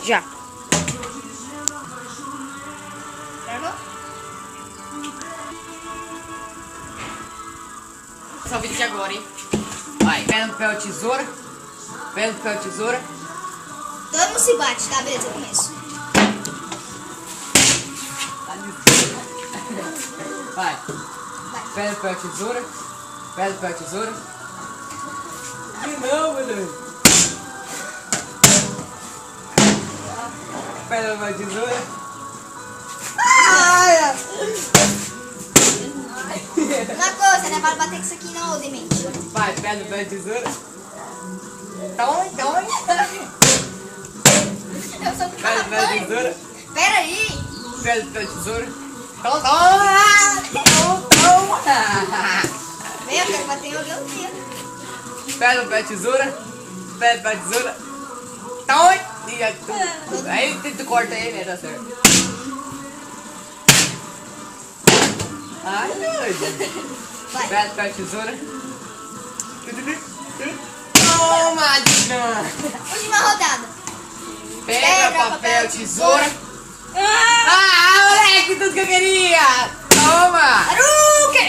Já. Gravou? Só o vídeo de agora, hein? Vai, pedra, papel, tesoura. Pedra, papel, tesoura. Todo mundo se bate, tá? Beleza, eu começo. Vai. Vai. Pedra, papel, tesoura. Pedra, papel, tesoura. De novo, mano. Pedra, papel, tesoura. Ai! Uma coisa, né? Vale bater com isso aqui não, ô demente. Vai, pedra, papel, tesoura. Tome. Eu sou Pedra, papel, tesoura. Pera aí. Pedra, papel, tesoura. Toma! Vem, eu quero bater o meu dedo. Pedra, papel, tesoura. Pedra, papel, tesoura. Toma! Aí tu corta ele, né? Tá certo. Ai, doido. Vai. Pedra, papel, tesoura. Toma, Dina! Última rodada. Pedra, papel, tesoura. Ah, moleque, tudo que eu queria! Toma! Haruken!